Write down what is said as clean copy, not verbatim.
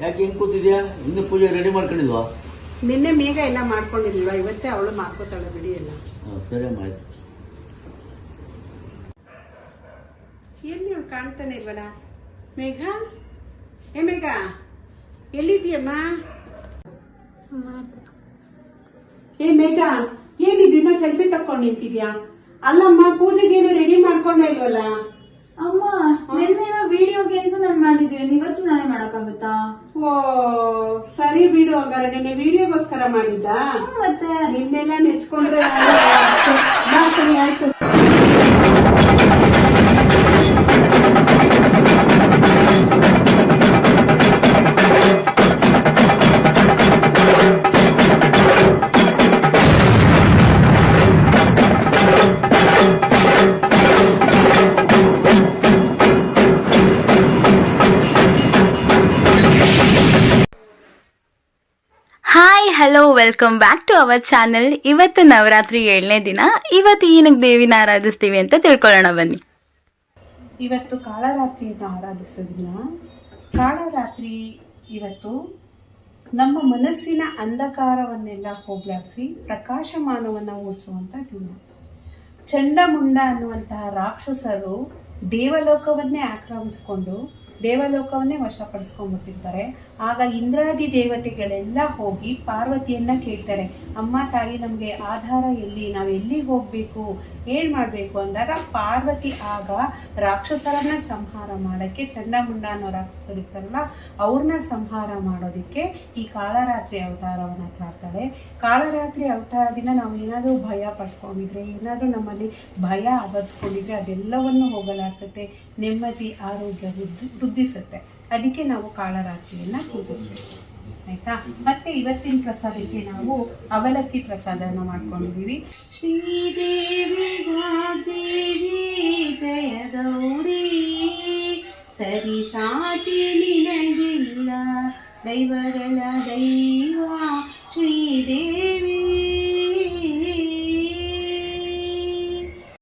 ಯಾಕೆ ಹೆಂಗ್ ಕೂತಿದ್ಯಾ? ಇನ್ನು ಪೂಜೆ ರೆಡಿ ಮಾಡ್ಕೊಂಡಿದ್ವಾ? ನಿನ್ನೆ ಮೇಘ ಎಲ್ಲ ಮಾಡ್ಕೊಂಡಿಲ್ವಾ? ಇವತ್ತೇ ಅವಳು ಮಾಡ್ಕೋತಾಳೆ ಬಿಡಿ ಎಲ್ಲ. ಸರಿ ಅಮ್ಮ, ಆಯ್ತು. ಎಲ್ಲಿ ನೀವು ಕಾಣ್ತಾನೆ ಇಲ್ವಲ್ಲ? ಮೇಘ, ಏ ಮೇಘ, ಎಲ್ಲಿದ್ಯಮ್ಮ? ಏ ಮೇಘ, ಏನಿದಿನ್ನ ಸೆಲ್ಫಿ ತಕೊಂಡ್ ನಿಂತಿದ್ಯಾ? ಅಲ್ಲಮ್ಮ, ಪೂಜೆಗೇನು ರೆಡಿ ಮಾಡ್ಕೊಂಡ ಇಲ್ವಲ್ಲ? ಅಮ್ಮ, ನಿನ್ನೆ ವಿಡಿಯೋಗೆ ಅಂತ ನಾನು ಮಾಡಿದ್ವಿ, ಇವತ್ತು ನಾನೇ ಮಾಡಕ್ಕಾಗುತ್ತಾ? ಓ ಸರಿ ಬಿಡು. ಹಂಗಾರೆ ನಿನ್ನೆ ವಿಡಿಯೋಗೋಸ್ಕರ ಮಾಡಿದ್ದ? ಮತ್ತೆ ನಿನ್ನೆಲ್ಲ ನೆಚ್ಕೊಂಡ್ರೆ ಸರಿ ಆಯ್ತು. Hi, hello, welcome back to our channel. ಇವತ್ತು ನವರಾತ್ರಿ 7ನೇ ದಿನ. ಇವತ್ತು ಏನಕ್ಕೆ ದೇವಿನ ಆರಾಧಿಸ್ತೀವಿ ಅಂತ ತಿಳ್ಕೊಳ್ಳೋಣ ಬನ್ನಿ. ಇವತ್ತು ಕಾಳರಾತ್ರಿಯನ್ನು ಆರಾಧಿಸೋದಿಲ್ಲ. ಕಾಳರಾತ್ರಿ ಇವತ್ತು ನಮ್ಮ ಮನಸ್ಸಿನ ಅಂಧಕಾರವನ್ನೆಲ್ಲ ಹೋಗ್ಲಾಡಿಸಿ ಪ್ರಕಾಶಮಾನವನ್ನು ಮೂಡಿಸುವಂಥ ದಿನ. ಚಂಡಮುಂಡ ಅನ್ನುವಂತಹ ರಾಕ್ಷಸರು ದೇವಲೋಕವನ್ನೇ ಆಕ್ರಮಿಸಿಕೊಂಡು ದೇವಲೋಕವನ್ನೇ ವಶಪಡಿಸ್ಕೊಂಡ್ಬಿಟ್ಟಿರ್ತಾರೆ. ಆಗ ಇಂದ್ರಾದಿ ದೇವತೆಗಳೆಲ್ಲ ಹೋಗಿ ಪಾರ್ವತಿಯನ್ನ ಕೇಳ್ತಾರೆ, ಅಮ್ಮ ತಾಯಿ, ನಮಗೆ ಆಧಾರ ಎಲ್ಲಿ, ನಾವು ಎಲ್ಲಿ ಹೋಗಬೇಕು, ಏನು ಮಾಡಬೇಕು ಅಂದಾಗ ಪಾರ್ವತಿ ಆಗ ರಾಕ್ಷಸರನ್ನ ಸಂಹಾರ ಮಾಡೋಕ್ಕೆ, ಚಂಡಮುಂಡ ಅನ್ನೋ ರಾಕ್ಷಸರು ಇರ್ತಾರಲ್ಲ ಅವ್ರನ್ನ ಸಂಹಾರ ಮಾಡೋದಕ್ಕೆ ಈ ಕಾಳರಾತ್ರಿ ಅವತಾರವನ್ನು ತಾಳ್ತಾಳೆ. ಕಾಳರಾತ್ರಿ ಅವತಾರದಿಂದ ನಾವು ಏನಾದರೂ ಭಯ ಪಡ್ಕೊಂಡಿದ್ರೆ, ಏನಾದರೂ ನಮ್ಮಲ್ಲಿ ಭಯ ಆವರಿಸ್ಕೊಂಡಿದ್ರೆ ಅದೆಲ್ಲವನ್ನು ಹೋಗಲಾಡಿಸುತ್ತೆ, ನೆಮ್ಮದಿ ಆರೋಗ್ಯ ವೃದ್ಧಿಸುತ್ತೆ. ಅದಕ್ಕೆ ನಾವು ಕಾಳರಾತ್ರಿಯನ್ನು ಪೂಜಿಸ್ಬೇಕು, ಆಯ್ತಾ? ಮತ್ತೆ ಇವತ್ತಿನ ಪ್ರಸಾದಕ್ಕೆ ನಾವು ಅವಲಕ್ಕಿ ಪ್ರಸಾದನ ಮಾಡ್ಕೊಂಡಿದ್ದೀವಿ. ಶ್ರೀದೇವಿ ವಾಗ್ದೇವಿ ಜಯ ಗೌರಿ, ಸರಿ ಸಾಟಿ ನಿನಗಿಲ್ಲ, ದೈವಗಳ